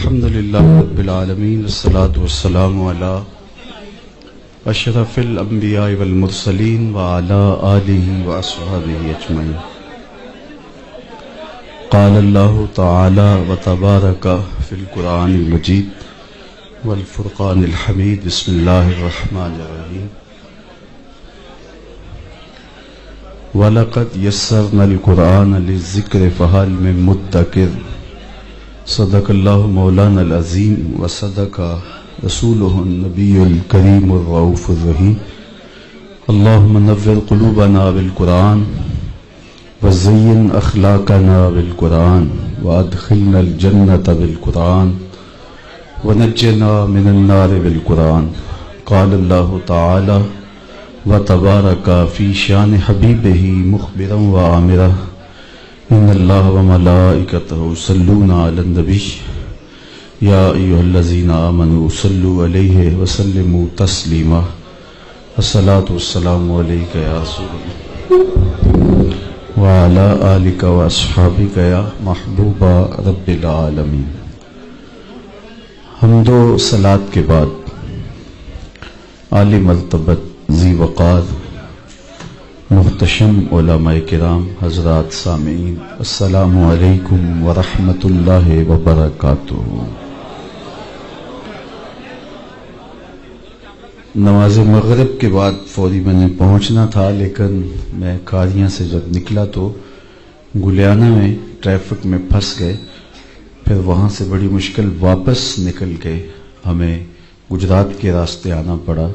الحمد للہ رب العالمین والصلاة والسلام علی اشرف الانبیاء والمرسلین وعلی آلہ واصحابہ اجمعین. قال اللہ تعالی وتبارک فی القرآن المجید والفرقان الحمید. بسم اللہ الرحمن الرحیم. وَلَقَدْ يَسَّرْنَا الْقُرْآنَ لِلذِّكْرِ فَهَلْ مِن مُدَّكِرٍ. صدق اللہ مولانا العظیم وصدق رسولہ النبی الکریم الرؤوف الرحیم. اللہم نور قلوبنا بالقرآن وزین اخلاقنا بالقرآن وادخلنا الجنة بالقرآن ونجنا من النار بالقرآن. قال اللہ تعالی وتبارک فی شان حبیبہ مخبرا وآمرا ان اللہ وملائکتہ یصلون علی النبی یا ایھا الذین آمنوا صلوا علیہ وسلموا تسلیما. الصلاۃ والسلام علیک یا رسول اللہ وعلی آلک واصحابک یا محبوب رب العالمین. حمد و صلاۃ کے بعد عالی مرتبت ذی وقار محتشم علماء کرام حضرات سامعین السلام علیکم ورحمۃ اللہ وبرکاتہ. نماز مغرب کے بعد فوری میں نے پہنچنا تھا، لیکن میں کاریاں سے جب نکلا تو گلیانہ میں ٹریفک میں پھنس گئے. پھر وہاں سے بڑی مشکل واپس نکل کے ہمیں گجرات کے راستے آنا پڑا،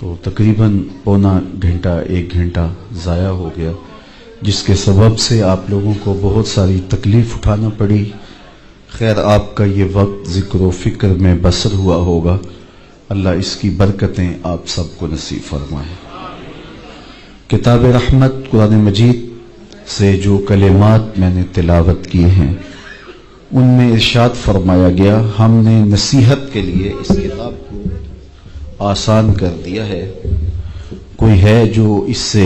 تو تقریباً پونا گھنٹہ ایک گھنٹہ ضائع ہو گیا، جس کے سبب سے آپ لوگوں کو بہت ساری تکلیف اٹھانا پڑی. خیر آپ کا یہ وقت ذکر و فکر میں بسر ہوا ہوگا. اللہ اس کی برکتیں آپ سب کو نصیب فرمائے. کتاب رحمت قرآن مجید سے جو کلمات میں نے تلاوت کیے ہیں ان میں ارشاد فرمایا گیا ہم نے نصیحت کے لیے اس کتاب کو آسان کر دیا ہے. کوئی ہے جو اس سے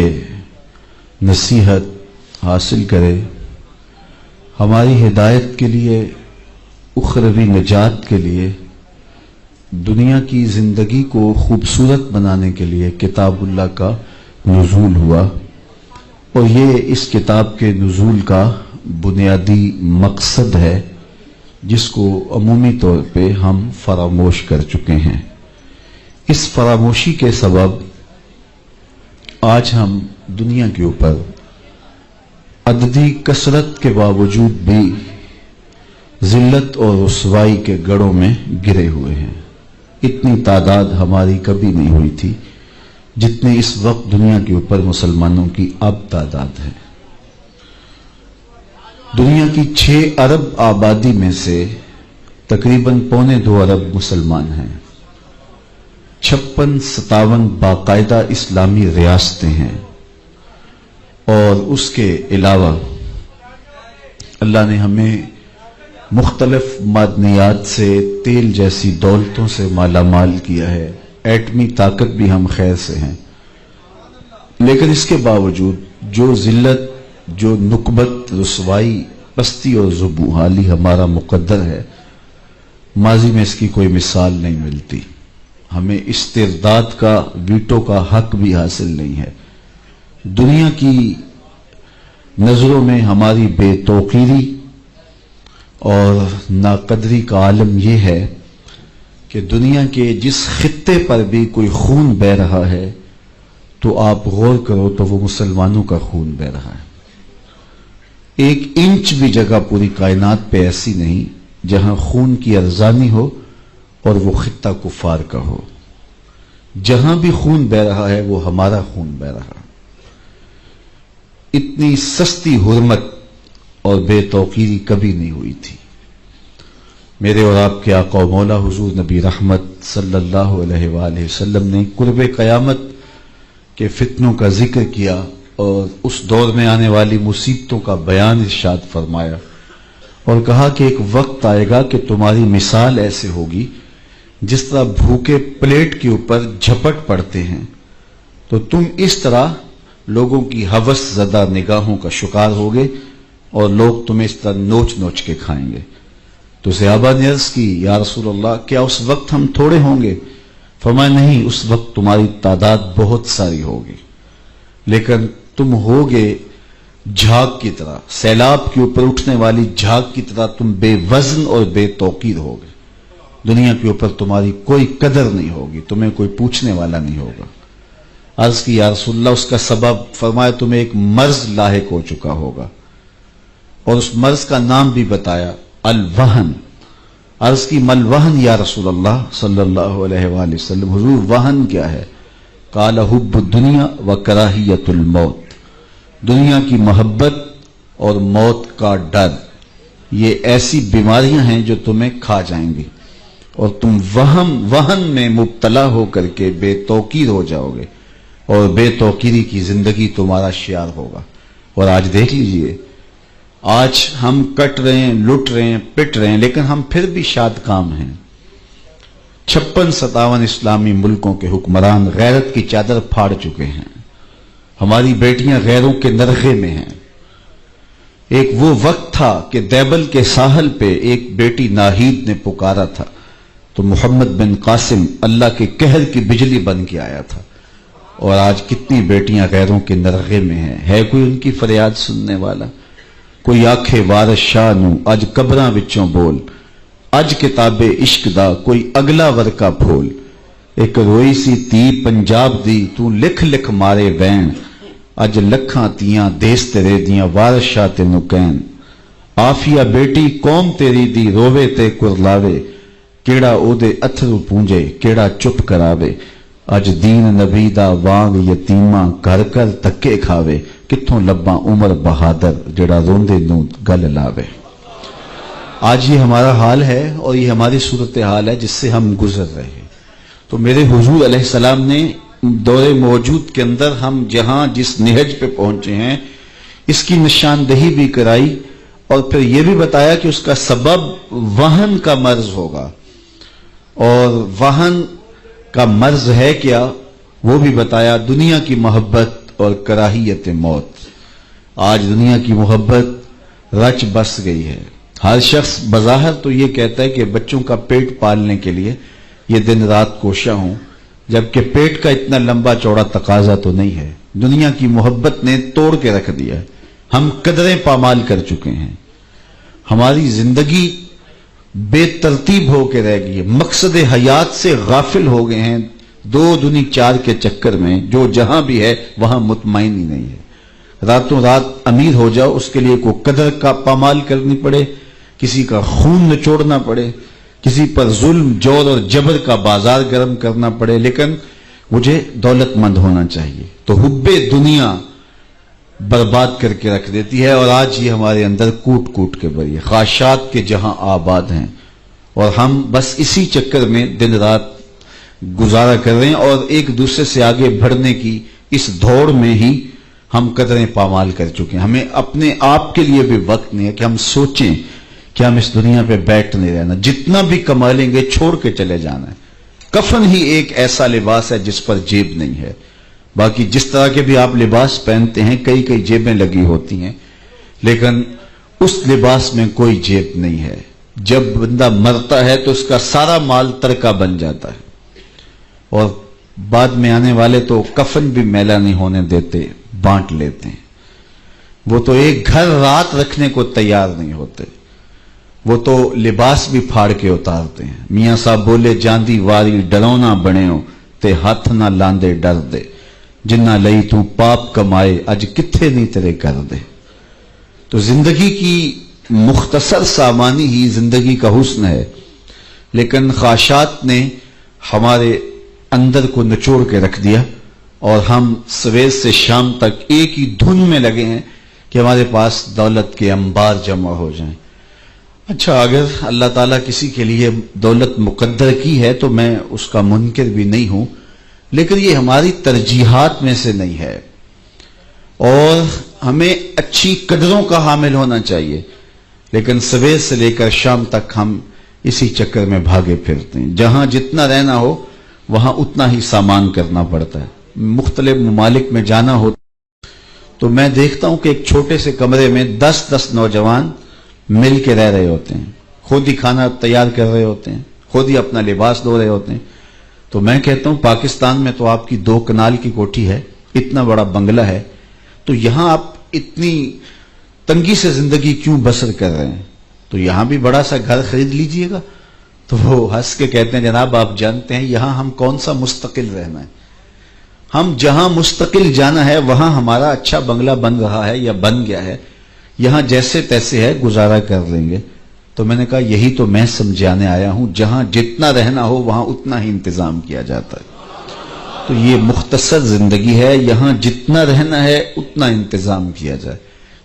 نصیحت حاصل کرے، ہماری ہدایت کے لیے، اخروی نجات کے لیے، دنیا کی زندگی کو خوبصورت بنانے کے لیے کتاب اللہ کا نزول ہوا. اور یہ اس کتاب کے نزول کا بنیادی مقصد ہے جس کو عمومی طور پہ ہم فراموش کر چکے ہیں. اس فراموشی کے سبب آج ہم دنیا کے اوپر عددی کثرت کے باوجود بھی ذلت اور رسوائی کے گڑھوں میں گرے ہوئے ہیں. اتنی تعداد ہماری کبھی نہیں ہوئی تھی جتنی اس وقت دنیا کے اوپر مسلمانوں کی اب تعداد ہے. دنیا کی 6 ارب آبادی میں سے تقریباً 2.25 ارب مسلمان ہیں. 56-57 باقاعدہ اسلامی ریاستیں ہیں، اور اس کے علاوہ اللہ نے ہمیں مختلف معدنیات سے، تیل جیسی دولتوں سے مالا مال کیا ہے. ایٹمی طاقت بھی ہم خیر سے ہیں، لیکن اس کے باوجود جو ذلت، جو نکبت، رسوائی، پستی اور ذوبحالی ہمارا مقدر ہے، ماضی میں اس کی کوئی مثال نہیں ملتی. ہمیں استرداد کا، ویٹو کا حق بھی حاصل نہیں ہے. دنیا کی نظروں میں ہماری بے توقیری اور ناقدری کا عالم یہ ہے کہ دنیا کے جس خطے پر بھی کوئی خون بہہ رہا ہے تو آپ غور کرو تو وہ مسلمانوں کا خون بہہ رہا ہے. 1 انچ بھی جگہ پوری کائنات پہ ایسی نہیں جہاں خون کی ارزانی ہو اور وہ خطہ کفار کا ہو. جہاں بھی خون بہہ رہا ہے وہ ہمارا خون بہہ رہا. اتنی سستی حرمت اور بے توقیری کبھی نہیں ہوئی تھی. میرے اور آپ کے آقا و مولا حضور نبی رحمت صلی اللہ علیہ وآلہ وسلم نے قرب قیامت کے فتنوں کا ذکر کیا اور اس دور میں آنے والی مصیبتوں کا بیان ارشاد فرمایا، اور کہا کہ ایک وقت آئے گا کہ تمہاری مثال ایسے ہوگی جس طرح بھوکے پلیٹ کے اوپر جھپٹ پڑتے ہیں، تو تم اس طرح لوگوں کی ہوس زدہ نگاہوں کا شکار ہوگے اور لوگ تمہیں اس طرح نوچ نوچ کے کھائیں گے. تو صحابہ نے عرض کی یا رسول اللہ کیا اس وقت ہم تھوڑے ہوں گے؟ فرمایا نہیں، اس وقت تمہاری تعداد بہت ساری ہوگی، لیکن تم ہوگے جھاگ کی طرح، سیلاب کے اوپر اٹھنے والی جھاگ کی طرح تم بے وزن اور بے توقیر ہوگے۔ دنیا کے اوپر تمہاری کوئی قدر نہیں ہوگی، تمہیں کوئی پوچھنے والا نہیں ہوگا۔ عرض کی یا رسول اللہ اس کا سبب؟ فرمایا تمہیں ایک مرض لاحق ہو چکا ہوگا، اور اس مرض کا نام بھی بتایا، الوہن۔ عرض کی مل وہن یا رسول اللہ صلی اللہ علیہ وآلہ وسلم، حضور وہن کیا ہے؟ قال حب الدنیا و کراہیت الموت، دنیا کی محبت اور موت کا ڈر، یہ ایسی بیماریاں ہیں جو تمہیں کھا جائیں گی، اور تم وہن میں مبتلا ہو کر کے بے توقیر ہو جاؤ گے، اور بے توقیری کی زندگی تمہارا شعار ہوگا۔ اور آج دیکھ لیجئے، آج ہم کٹ رہے ہیں، لٹ رہے ہیں، پٹ رہے ہیں، لیکن ہم پھر بھی شاد کام ہیں۔ 56-57 اسلامی ملکوں کے حکمران غیرت کی چادر پھاڑ چکے ہیں، ہماری بیٹیاں غیروں کے نرغے میں ہیں۔ ایک وہ وقت تھا کہ دیبل کے ساحل پہ ایک بیٹی ناہید نے پکارا تھا تو محمد بن قاسم اللہ کے قہر کی بجلی بن کے آیا تھا، اور آج کتنی بیٹیاں غیروں کے نرغے میں ہیں، ہے کوئی ان کی فریاد سننے والا؟ کوئی آکھے وارث شاہ نو اج قبراں وچوں بول، اج کتاب عشق دا کوئی اگلا ورکا پھول، ایک روئی سی تی پنجاب دی تو لکھ لکھ مارے وین، اج لکھاں تیاں دیس تیرے دیاں وارث شاہ تینو کہن، آفیہ بیٹی قوم تیری دی روے تے کرلاوے، کیڑا او دے اتھرو پونجے کیڑا چپ کراوے، اج دین نبی دا وانگ یتیماں گھر کر تکے کھاوے، کتھوں لباں عمر بہادر جڑا روندے نو گل لاوے۔ آج یہ ہمارا حال ہے، اور یہ ہماری صورتحال ہے جس سے ہم گزر رہے ہیں۔ تو میرے حضور علیہ السلام نے دور موجود کے اندر ہم جہاں جس نہج پہ پہنچے ہیں اس کی نشاندہی بھی کرائی، اور پھر یہ بھی بتایا کہ اس کا سبب وہن کا مرض ہوگا، اور وہن کا مرض ہے کیا وہ بھی بتایا، دنیا کی محبت اور کراہیت موت۔ آج دنیا کی محبت رچ بس گئی ہے، ہر شخص بظاہر تو یہ کہتا ہے کہ بچوں کا پیٹ پالنے کے لیے یہ دن رات کوشاں ہوں، جبکہ پیٹ کا اتنا لمبا چوڑا تقاضا تو نہیں ہے۔ دنیا کی محبت نے توڑ کے رکھ دیا ہے، ہم قدریں پامال کر چکے ہیں، ہماری زندگی بے ترتیب ہو کے رہ گئی ہے، مقصد حیات سے غافل ہو گئے ہیں، 2 دنی 4 کے چکر میں جو جہاں بھی ہے وہاں مطمئن ہی نہیں ہے۔ راتوں رات امیر ہو جاؤ، اس کے لیے کوئی قدر کا پامال کرنی پڑے، کسی کا خون نچوڑنا پڑے، کسی پر ظلم جور اور جبر کا بازار گرم کرنا پڑے، لیکن مجھے دولت مند ہونا چاہیے۔ تو حب دنیا برباد کر کے رکھ دیتی ہے، اور آج یہ ہمارے اندر کوٹ کوٹ کے بھری ہے، خواہشات کے جہاں آباد ہیں، اور ہم بس اسی چکر میں دن رات گزارا کر رہے ہیں، اور ایک دوسرے سے آگے بڑھنے کی اس دوڑ میں ہی ہم قدریں پامال کر چکے ہیں۔ ہمیں اپنے آپ کے لیے بھی وقت نہیں ہے کہ ہم سوچیں کہ ہم اس دنیا پہ بیٹھ نہیں رہنا، جتنا بھی کما لیں گے چھوڑ کے چلے جانا ہے۔ کفن ہی ایک ایسا لباس ہے جس پر جیب نہیں ہے، باقی جس طرح کے بھی آپ لباس پہنتے ہیں کئی کئی جیبیں لگی ہوتی ہیں، لیکن اس لباس میں کوئی جیب نہیں ہے۔ جب بندہ مرتا ہے تو اس کا سارا مال ترکہ بن جاتا ہے، اور بعد میں آنے والے تو کفن بھی میلا نہیں ہونے دیتے، بانٹ لیتے ہیں۔ وہ تو ایک گھر رات رکھنے کو تیار نہیں ہوتے، وہ تو لباس بھی پھاڑ کے اتارتے ہیں۔ میاں صاحب بولے جاندی واری ڈرونا بنے ہو تے ہاتھ نہ لاندے ڈر دے، جنہ لئی تو پاپ کمائے اج کتھے نہیں تیرے کر دے۔ تو زندگی کی مختصر سامانی ہی زندگی کا حسن ہے، لیکن خواہشات نے ہمارے اندر کو نچوڑ کے رکھ دیا، اور ہم سویر سے شام تک ایک ہی دھن میں لگے ہیں کہ ہمارے پاس دولت کے انبار جمع ہو جائیں۔ اچھا، اگر اللہ تعالیٰ کسی کے لیے دولت مقدر کی ہے تو میں اس کا منکر بھی نہیں ہوں، لیکن یہ ہماری ترجیحات میں سے نہیں ہے، اور ہمیں اچھی قدروں کا حامل ہونا چاہیے، لیکن سویر سے لے کر شام تک ہم اسی چکر میں بھاگے پھرتے ہیں۔ جہاں جتنا رہنا ہو وہاں اتنا ہی سامان کرنا پڑتا ہے۔ مختلف ممالک میں جانا ہو تو میں دیکھتا ہوں کہ ایک چھوٹے سے کمرے میں 10 نوجوان مل کے رہ رہے ہوتے ہیں، خود ہی کھانا تیار کر رہے ہوتے ہیں، خود ہی اپنا لباس دھو رہے ہوتے ہیں. تو میں کہتا ہوں پاکستان میں تو آپ کی 2 کنال کی کوٹھی ہے، اتنا بڑا بنگلہ ہے، تو یہاں آپ اتنی تنگی سے زندگی کیوں بسر کر رہے ہیں؟ تو یہاں بھی بڑا سا گھر خرید لیجئے گا. تو وہ ہنس کے کہتے ہیں جناب آپ جانتے ہیں یہاں ہم کون سا مستقل رہنا ہے، ہم جہاں مستقل جانا ہے وہاں ہمارا اچھا بنگلہ بن رہا ہے یا بن گیا ہے، یہاں جیسے تیسے ہے گزارا کر لیں گے. تو میں نے کہا یہی تو میں سمجھانے آیا ہوں، جہاں جتنا رہنا ہو وہاں اتنا ہی انتظام کیا جاتا ہے. تو یہ مختصر زندگی ہے، یہاں جتنا رہنا ہے اتنا انتظام کیا جائے.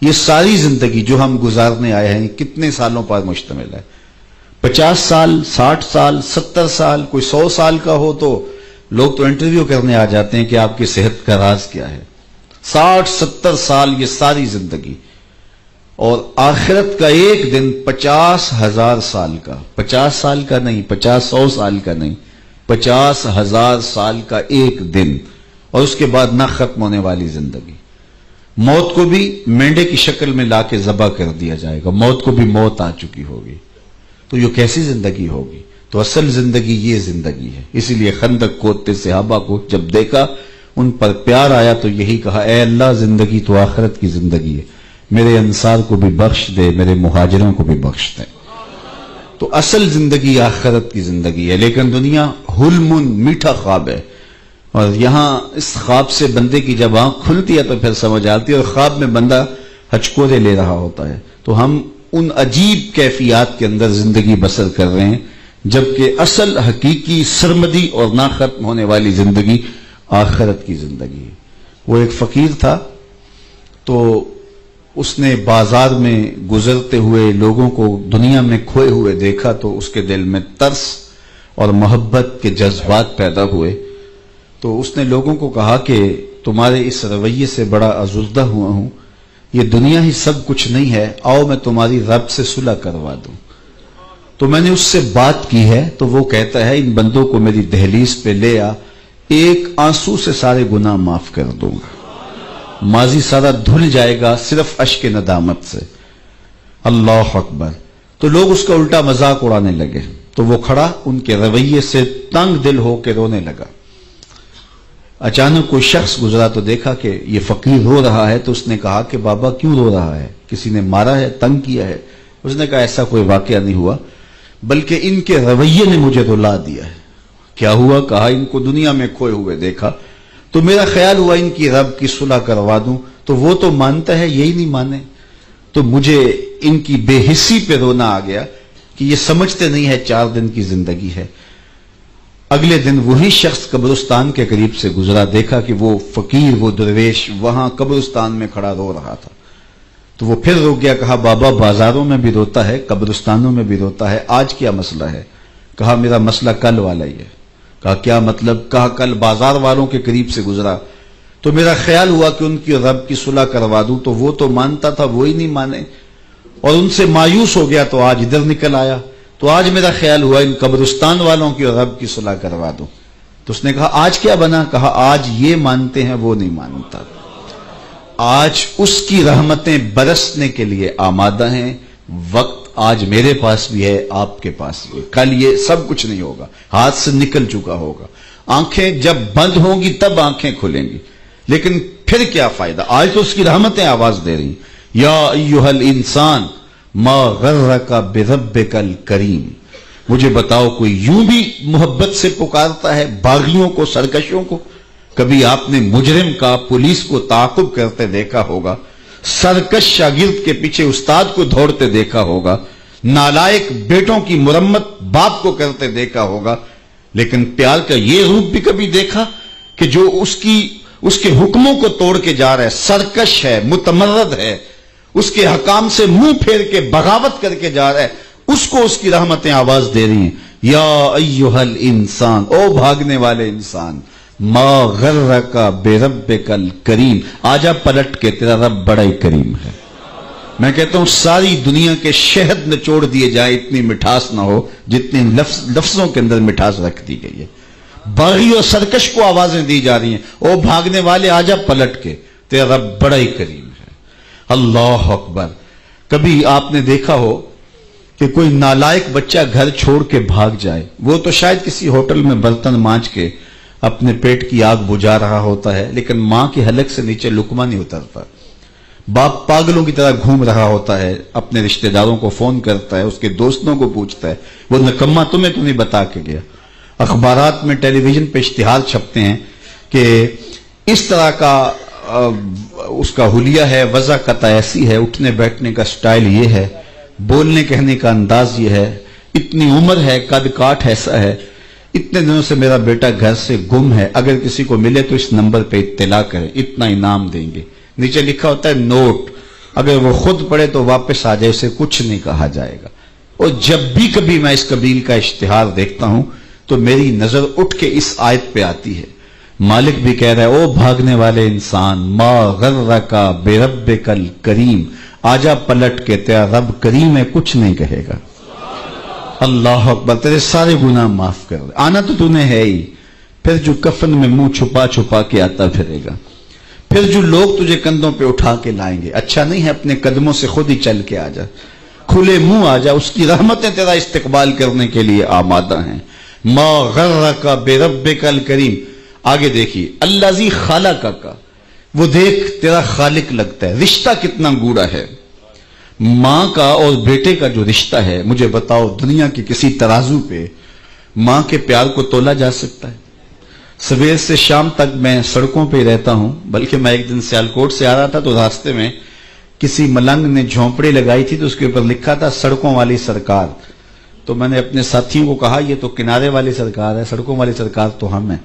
یہ ساری زندگی جو ہم گزارنے آئے ہیں کتنے سالوں پر مشتمل ہے؟ 50 سال، 60 سال، 70 سال، کوئی 100 سال کا ہو تو لوگ تو انٹرویو کرنے آ جاتے ہیں کہ آپ کی صحت کا راز کیا ہے. 60 70 سال یہ ساری زندگی، اور آخرت کا ایک دن 50,000 سال کا، 50 سال کا نہیں، 100 سال کا نہیں، 50,000 سال کا ایک دن، اور اس کے بعد نہ ختم ہونے والی زندگی. موت کو بھی مینڈے کی شکل میں لا کے ذبح کر دیا جائے گا، موت کو بھی موت آ چکی ہوگی. تو یہ کیسی زندگی ہوگی؟ تو اصل زندگی یہ زندگی ہے. اسی لیے خندق کھودتے صحابہ کو جب دیکھا ان پر پیار آیا تو یہی کہا اے اللہ زندگی تو آخرت کی زندگی ہے، میرے انصار کو بھی بخش دے، میرے مہاجروں کو بھی بخش دے. تو اصل زندگی آخرت کی زندگی ہے. لیکن دنیا حلم میٹھا خواب ہے، اور یہاں اس خواب سے بندے کی جب آنکھ کھلتی ہے تو پھر سمجھ آتی ہے، اور خواب میں بندہ ہچکورے لے رہا ہوتا ہے. تو ہم ان عجیب کیفیات کے اندر زندگی بسر کر رہے ہیں، جبکہ اصل حقیقی سرمدی اور نہ ختم ہونے والی زندگی آخرت کی زندگی ہے. وہ ایک فقیر تھا، تو اس نے بازار میں گزرتے ہوئے لوگوں کو دنیا میں کھوئے ہوئے دیکھا تو اس کے دل میں ترس اور محبت کے جذبات پیدا ہوئے. تو اس نے لوگوں کو کہا کہ تمہارے اس رویے سے بڑا ازردہ ہوا ہوں، یہ دنیا ہی سب کچھ نہیں ہے، آؤ میں تمہاری رب سے صلح کروا دوں. تو میں نے اس سے بات کی ہے، تو وہ کہتا ہے ان بندوں کو میری دہلیز پہ لے آ، ایک آنسو سے سارے گناہ معاف کر دوں گا، ماضی سارا دھل جائے گا صرف اشک ندامت سے. اللہ اکبر. تو لوگ اس کا الٹا مذاق اڑانے لگے. تو وہ کھڑا ان کے رویے سے تنگ دل ہو کے رونے لگا. اچانک کوئی شخص گزرا تو دیکھا کہ یہ فقیر رو رہا ہے، تو اس نے کہا کہ بابا کیوں رو رہا ہے؟ کسی نے مارا ہے، تنگ کیا ہے؟ اس نے کہا ایسا کوئی واقعہ نہیں ہوا، بلکہ ان کے رویے نے مجھے رلا دیا ہے. کیا ہوا؟ کہا ان کو دنیا میں کھوئے ہوئے دیکھا تو میرا خیال ہوا ان کی رب کی صلح کروا دوں، تو وہ تو مانتا ہے، یہی نہیں مانے، تو مجھے ان کی بے حسی پہ رونا آ گیا کہ یہ سمجھتے نہیں ہے 4 دن کی زندگی ہے. اگلے دن وہی شخص قبرستان کے قریب سے گزرا، دیکھا کہ وہ فقیر، وہ درویش وہاں قبرستان میں کھڑا رو رہا تھا. تو وہ پھر رو گیا. کہا بابا بازاروں میں بھی روتا ہے، قبرستانوں میں بھی روتا ہے، آج کیا مسئلہ ہے؟ کہا میرا مسئلہ کل والا ہی ہے. کہا کیا مطلب؟ کہا کل بازار والوں کے قریب سے گزرا تو میرا خیال ہوا کہ ان کی رب کی صلح کروا دوں، تو وہ تو مانتا تھا، وہی نہیں مانے، اور ان سے مایوس ہو گیا تو آج ادھر نکل آیا. تو آج میرا خیال ہوا ان قبرستان والوں کی رب کی صلح کروا دوں. تو اس نے کہا آج کیا بنا؟ کہا آج یہ مانتے ہیں، وہ نہیں مانتا. آج اس کی رحمتیں برسنے کے لیے آمادہ ہیں. وقت آج میرے پاس بھی ہے، آپ کے پاس بھی. کل یہ سب کچھ نہیں ہوگا، ہاتھ سے نکل چکا ہوگا. آنکھیں جب بند ہوں گی تب آنکھیں کھلیں گی، لیکن پھر کیا فائدہ؟ آج تو اس کی رحمتیں آواز دے رہی. یا ایھا الانسان ما غرک بربک الکریم. مجھے بتاؤ کوئی یوں بھی محبت سے پکارتا ہے باغیوں کو، سرکشوں کو؟ کبھی آپ نے مجرم کا پولیس کو تعاقب کرتے دیکھا ہوگا، سرکش شاگرد کے پیچھے استاد کو دوڑتے دیکھا ہوگا، نالائق بیٹوں کی مرمت باپ کو کرتے دیکھا ہوگا، لیکن پیار کا یہ روپ بھی کبھی دیکھا کہ جو اس کے حکموں کو توڑ کے جا رہا ہے، سرکش ہے، متمرد ہے، اس کے حکام سے منہ پھیر کے بغاوت کر کے جا رہا ہے، اس کو اس کی رحمتیں آواز دے رہی ہیں. یا ایھا الانسان، او بھاگنے والے انسان، ما غرک بربک الکریم، آجا پلٹ کے، تیرا رب بڑا ہی کریم ہے. میں کہتا ہوں ساری دنیا کے شہد نچوڑ دیے جائے اتنی مٹھاس نہ ہو جتنی لفظوں کے اندر مٹھاس رکھ دی گئی ہے. باغی اور سرکش کو آوازیں دی جا رہی ہیں، او بھاگنے والے آجا پلٹ کے، تیرا رب بڑا ہی کریم ہے. اللہ اکبر. کبھی آپ نے دیکھا ہو کہ کوئی نالائق بچہ گھر چھوڑ کے بھاگ جائے. وہ تو شاید کسی ہوٹل میں برتن مانج کے اپنے پیٹ کی آگ بجھا رہا ہوتا ہے، لیکن ماں کی حلق سے نیچے لقمہ نہیں اترتا. باپ پاگلوں کی طرح گھوم رہا ہوتا ہے، اپنے رشتہ داروں کو فون کرتا ہے، اس کے دوستوں کو پوچھتا ہے، وہ نکما تمہیں تو نہیں بتا کے گیا. اخبارات میں ٹیلی ویژن پہ اشتہار چھپتے ہیں کہ اس طرح کا اس کا حلیہ ہے، وضاقت ایسی ہے، اٹھنے بیٹھنے کا سٹائل یہ ہے، بولنے کہنے کا انداز یہ ہے، اتنی عمر ہے، قد کاٹ ایسا ہے، اتنے دنوں سے میرا بیٹا گھر سے گم ہے، اگر کسی کو ملے تو اس نمبر پہ اطلاع کرے، اتنا انعام دیں گے. نیچے لکھا ہوتا ہے نوٹ، اگر وہ خود پڑھے تو واپس آ جائے، اسے کچھ نہیں کہا جائے گا. اور جب بھی کبھی میں اس قبیل کا اشتہار دیکھتا ہوں تو میری نظر اٹھ کے اس آیت پہ آتی ہے. مالک بھی کہہ رہا ہے، او بھاگنے والے انسان، ما غرک بربک الکریم، آجا پلٹ کے، تیرا رب کریم ہے، کچھ نہیں کہے گا. اللہ اکبر، تیرے سارے گناہ معاف کر دے. آنا تو تو نے ہے ہی، پھر جو کفن میں منہ چھپا چھپا کے آتا پھرے گا، پھر جو لوگ تجھے کندھوں پہ اٹھا کے لائیں گے. اچھا نہیں ہے اپنے قدموں سے خود ہی چل کے آ جا، کھلے منہ آ جا، اس کی رحمتیں تیرا استقبال کرنے کے لیے آمادہ ہیں. ما غرک بربک الکریم. آگے دیکھیے، الذی خلقک، وہ دیکھ تیرا خالق لگتا ہے. رشتہ کتنا گوڑا ہے ماں کا اور بیٹے کا. جو رشتہ ہے، مجھے بتاؤ دنیا کی کسی ترازو پہ ماں کے پیار کو تولا جا سکتا ہے؟ سویر سے شام تک میں سڑکوں پہ رہتا ہوں، بلکہ میں ایک دن سیالکوٹ سے آ رہا تھا تو راستے میں کسی ملنگ نے جھونپڑی لگائی تھی تو اس کے اوپر لکھا تھا سڑکوں والی سرکار. تو میں نے اپنے ساتھیوں کو کہا یہ تو کنارے والی سرکار ہے، سڑکوں والی سرکار تو ہم ہیں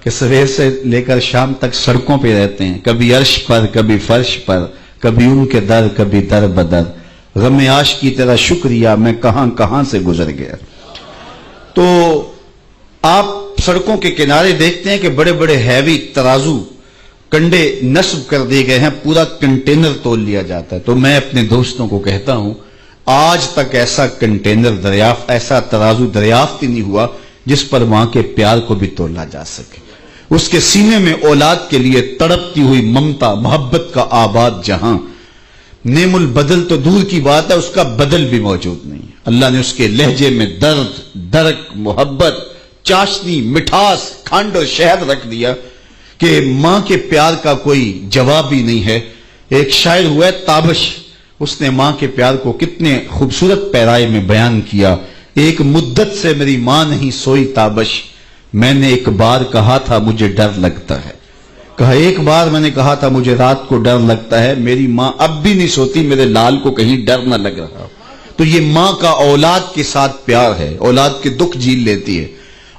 کہ سویر سے لے کر شام تک سڑکوں پہ رہتے ہیں، کبھی عرش پر، کبھی فرش پر، کبھی ان کے در، کبھی در بدر. غم عاشق کی تیرا شکریہ، میں کہاں کہاں سے گزر گیا. تو آپ سڑکوں کے کنارے دیکھتے ہیں کہ بڑے بڑے ہیوی ترازو کنڈے نصب کر دیے گئے ہیں، پورا کنٹینر تول لیا جاتا ہے. تو میں اپنے دوستوں کو کہتا ہوں آج تک ایسا کنٹینر دریافت، ایسا ترازو دریافت ہی نہیں ہوا جس پر ماں کے پیار کو بھی تولا جا سکے. اس کے سینے میں اولاد کے لیے تڑپتی ہوئی ممتا، محبت کا آباد جہاں. نعم البدل تو دور کی بات ہے، اس کا بدل بھی موجود نہیں. اللہ نے اس کے لہجے میں درد، درک، محبت، چاشنی، مٹھاس، کھنڈ اور شہد رکھ دیا کہ ماں کے پیار کا کوئی جواب ہی نہیں ہے. ایک شاعر ہوا ہے تابش، اس نے ماں کے پیار کو کتنے خوبصورت پیرائے میں بیان کیا. ایک مدت سے میری ماں نہیں سوئی تابش، میں نے ایک بار کہا تھا مجھے ڈر لگتا ہے. کہا ایک بار میں نے کہا تھا مجھے رات کو ڈر لگتا ہے، میری ماں اب بھی نہیں سوتی، میرے لال کو کہیں ڈر نہ لگ رہا. تو یہ ماں کا اولاد کے ساتھ پیار ہے، اولاد کے دکھ جھیل لیتی ہے،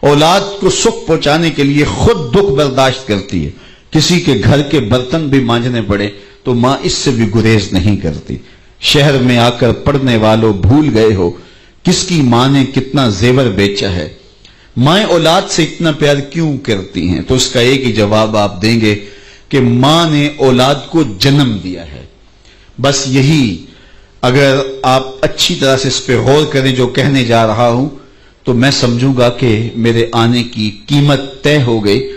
اولاد کو سکھ پہنچانے کے لیے خود دکھ برداشت کرتی ہے. کسی کے گھر کے برتن بھی مانجنے پڑے تو ماں اس سے بھی گریز نہیں کرتی. شہر میں آ کر پڑھنے والوں بھول گئے ہو کس کی ماں نے کتنا زیور بیچا ہے. مائیں اولاد سے اتنا پیار کیوں کرتی ہیں؟ تو اس کا ایک ہی جواب آپ دیں گے کہ ماں نے اولاد کو جنم دیا ہے. بس یہی، اگر آپ اچھی طرح سے اس پہ غور کریں جو کہنے جا رہا ہوں تو میں سمجھوں گا کہ میرے آنے کی قیمت طے ہو گئی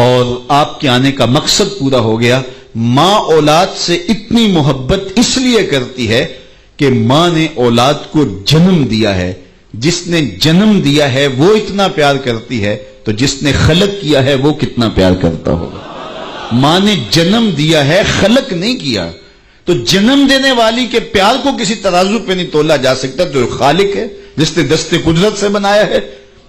اور آپ کے آنے کا مقصد پورا ہو گیا. ماں اولاد سے اتنی محبت اس لیے کرتی ہے کہ ماں نے اولاد کو جنم دیا ہے. جس نے جنم دیا ہے وہ اتنا پیار کرتی ہے تو جس نے خلق کیا ہے وہ کتنا پیار کرتا ہوگا. ماں نے جنم دیا ہے، خلق نہیں کیا. تو جنم دینے والی کے پیار کو کسی ترازو پہ نہیں تولا جا سکتا. جو خالق ہے، جس نے دست قدرت سے بنایا ہے،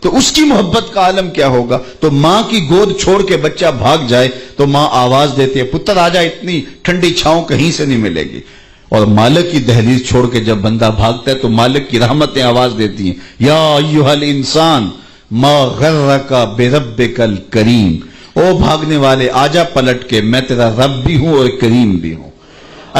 تو اس کی محبت کا عالم کیا ہوگا. تو ماں کی گود چھوڑ کے بچہ بھاگ جائے تو ماں آواز دیتی ہے پتر آ جا، اتنی ٹھنڈی چھاؤں کہیں سے نہیں ملے گی. اور مالک کی دہلیز چھوڑ کے جب بندہ بھاگتا ہے تو مالک کی رحمتیں آواز دیتی ہیں، یا ایھا الانسان ما غرک بربک الکریم. او بھاگنے والے آجا پلٹ کے، میں تیرا رب بھی ہوں اور کریم بھی ہوں.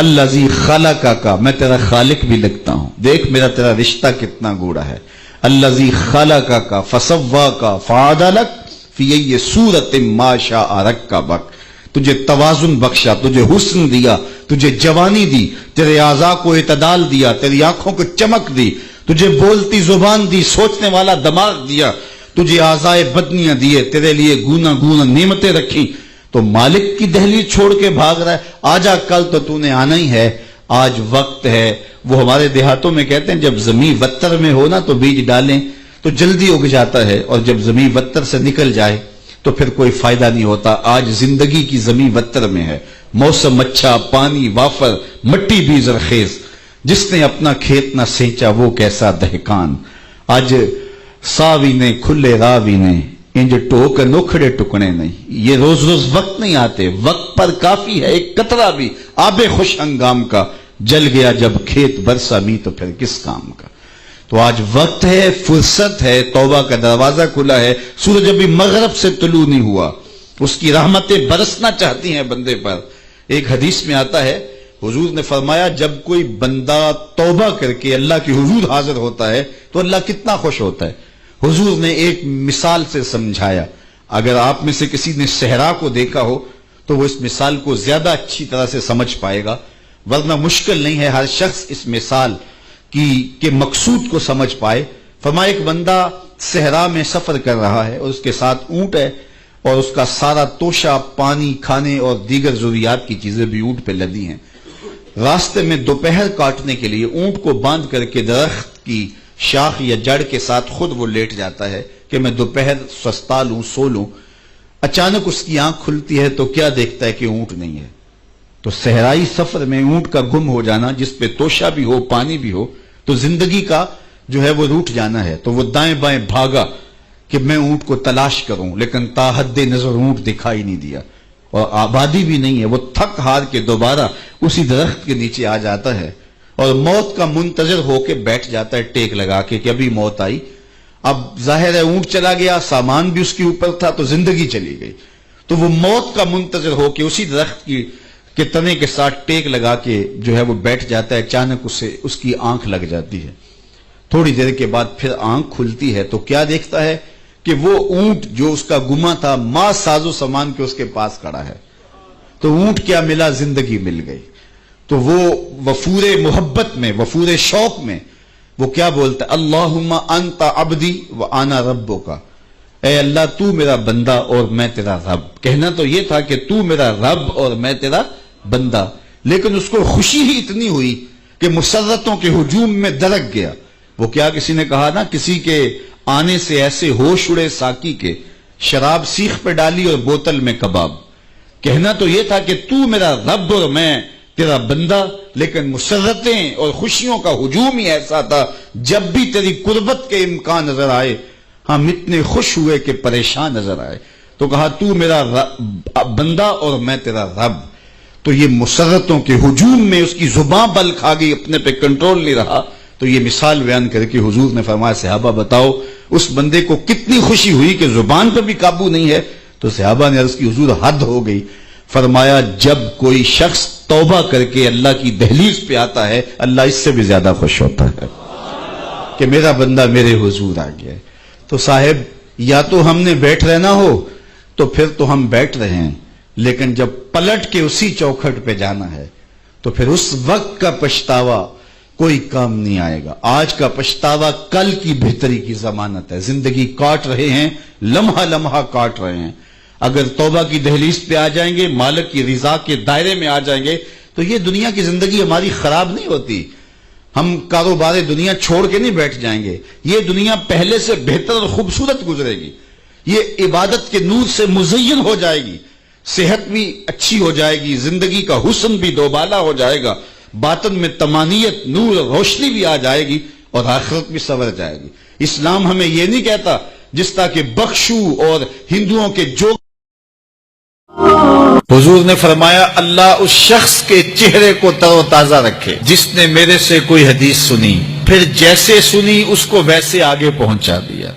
الذی خلقک، میں تیرا خالق بھی لگتا ہوں. دیکھ میرا تیرا رشتہ کتنا گوڑا ہے. الذی خلقک فسواک فعدلک فی ای صورت ما شاء رکبک. تجھے توازن بخشا، تجھے حسن دیا، تجھے جوانی دی، تیرے اعضاء کو اعتدال دیا، تیری آنکھوں کو چمک دی، تجھے بولتی زبان دی، سوچنے والا دماغ دیا، تجھے اعضاء بدنیاں دیے، تیرے لیے گونا گونا نعمتیں رکھی. تو مالک کی دہلیز چھوڑ کے بھاگ رہا ہے. آجا، کل تو نے آنا ہی ہے. آج وقت ہے. وہ ہمارے دیہاتوں میں کہتے ہیں جب زمین وتر میں ہو نا تو بیج ڈالیں تو جلدی اگ جاتا ہے، اور جب زمین وتر سے نکل جائے تو پھر کوئی فائدہ نہیں ہوتا. آج زندگی کی زمین وتر میں ہے، موسم اچھا، پانی وافر، مٹی بھی زرخیز. جس نے اپنا کھیت نہ سینچا وہ کیسا دہقان. آج ساوی نے کھلے راوی نے انج ٹوک نوکھڑے ٹکنے نہیں. یہ روز روز وقت نہیں آتے، وقت پر کافی ہے ایک قطرہ بھی آب خوش ہنگام کا. جل گیا جب کھیت برسا می تو پھر کس کام کا. تو آج وقت ہے، فرصت ہے، توبہ کا دروازہ کھلا ہے. سورج ابھی مغرب سے طلوع نہیں ہوا، اس کی رحمتیں برسنا چاہتی ہیں بندے پر. ایک حدیث میں آتا ہے حضور نے فرمایا جب کوئی بندہ توبہ کر کے اللہ کے حضور حاضر ہوتا ہے تو اللہ کتنا خوش ہوتا ہے. حضور نے ایک مثال سے سمجھایا. اگر آپ میں سے کسی نے صحرا کو دیکھا ہو تو وہ اس مثال کو زیادہ اچھی طرح سے سمجھ پائے گا، ورنہ مشکل نہیں ہے ہر شخص اس مثال کے مقصود کو سمجھ پائے. فرمایا ایک بندہ صحرا میں سفر کر رہا ہے اور اس کے ساتھ اونٹ ہے، اور اس کا سارا توشہ پانی، کھانے اور دیگر ضروریات کی چیزیں بھی اونٹ پہ لدی ہیں. راستے میں دوپہر کاٹنے کے لیے اونٹ کو باندھ کر کے درخت کی شاخ یا جڑ کے ساتھ خود وہ لیٹ جاتا ہے کہ میں دوپہر سستا لوں، سو لوں. اچانک اس کی آنکھ کھلتی ہے تو کیا دیکھتا ہے کہ اونٹ نہیں ہے. تو صحرائی سفر میں اونٹ کا گم ہو جانا، جس پہ توشہ بھی ہو، پانی بھی ہو، تو زندگی کا جو ہے وہ روٹ جانا ہے. تو وہ دائیں بائیں بھاگا کہ میں اونٹ کو تلاش کروں، لیکن تا حد نظر اونٹ دکھائی نہیں دیا، اور آبادی بھی نہیں ہے. وہ تھک ہار کے دوبارہ اسی درخت کے نیچے آ جاتا ہے اور موت کا منتظر ہو کے بیٹھ جاتا ہے ٹیک لگا کے کہ ابھی موت آئی. اب ظاہر ہے اونٹ چلا گیا، سامان بھی اس کے اوپر تھا، تو زندگی چلی گئی. تو وہ موت کا منتظر ہو کے اسی درخت کے تنے کے ساتھ ٹیک لگا کے جو ہے وہ بیٹھ جاتا ہے. اچانک اس کی آنکھ لگ جاتی ہے. تھوڑی دیر کے بعد پھر آنکھ کھلتی ہے تو کیا دیکھتا ہے کہ وہ اونٹ جو اس کا گما تھا ماں ساز و سامان کے اس کے پاس کھڑا ہے. تو اونٹ کیا ملا؟ زندگی مل گئی. تو وہ وفور محبت میں، وفور شوق میں وہ کیا بولتا ہے؟ اللہم انت عبدی و انا ربک. اے اللہ تو میرا بندہ اور میں تیرا رب. کہنا تو یہ تھا کہ تو میرا رب اور میں تیرا بندہ، لیکن اس کو خوشی ہی اتنی ہوئی کہ مسرتوں کے ہجوم میں درک گیا. وہ کیا کسی نے کہا نا، کسی کے آنے سے ایسے ہوش اڑے ساکی کے، شراب سیخ پہ ڈالی اور بوتل میں کباب. کہنا تو یہ تھا کہ تو میرا رب اور میں تیرا بندہ، لیکن مسرتیں اور خوشیوں کا ہجوم ہی ایسا تھا جب بھی تیری قربت کے امکان نظر آئے ہم اتنے خوش ہوئے کہ پریشان نظر آئے. تو کہا تو میرا بندہ اور میں تیرا رب. تو یہ مسرتوں کے ہجوم میں اس کی زبان بل کھا گئی، اپنے پہ کنٹرول نہیں رہا. تو یہ مثال بیان کر کے حضور نے فرمایا صحابہ بتاؤ اس بندے کو کتنی خوشی ہوئی کہ زبان پہ بھی قابو نہیں ہے. تو صحابہ نے عرض کی حضور حد ہو گئی. فرمایا جب کوئی شخص توبہ کر کے اللہ کی دہلیز پہ آتا ہے اللہ اس سے بھی زیادہ خوش ہوتا ہے کہ میرا بندہ میرے حضور آ گیا. تو صاحب یا تو ہم نے بیٹھ رہنا ہو تو پھر تو ہم بیٹھ رہے ہیں، لیکن جب پلٹ کے اسی چوکھٹ پہ جانا ہے تو پھر اس وقت کا پچھتاوا کوئی کام نہیں آئے گا. آج کا پچھتاوا کل کی بہتری کی ضمانت ہے. زندگی کاٹ رہے ہیں، لمحہ لمحہ کاٹ رہے ہیں. اگر توبہ کی دہلیز پہ آ جائیں گے، مالک کی رضا کے دائرے میں آ جائیں گے تو یہ دنیا کی زندگی ہماری خراب نہیں ہوتی. ہم کاروبار دنیا چھوڑ کے نہیں بیٹھ جائیں گے. یہ دنیا پہلے سے بہتر اور خوبصورت گزرے گی. یہ عبادت کے نور سے مزین ہو جائے گی، صحت بھی اچھی ہو جائے گی، زندگی کا حسن بھی دوبالا ہو جائے گا، باطن میں طمانیت، نور، روشنی بھی آ جائے گی اور آخرت بھی سنور جائے گی. اسلام ہمیں یہ نہیں کہتا جس طرح کہ بخشو اور ہندوؤں کے جو حضور نے فرمایا اللہ اس شخص کے چہرے کو تر و تازہ رکھے جس نے میرے سے کوئی حدیث سنی، پھر جیسے سنی اس کو ویسے آگے پہنچا دیا.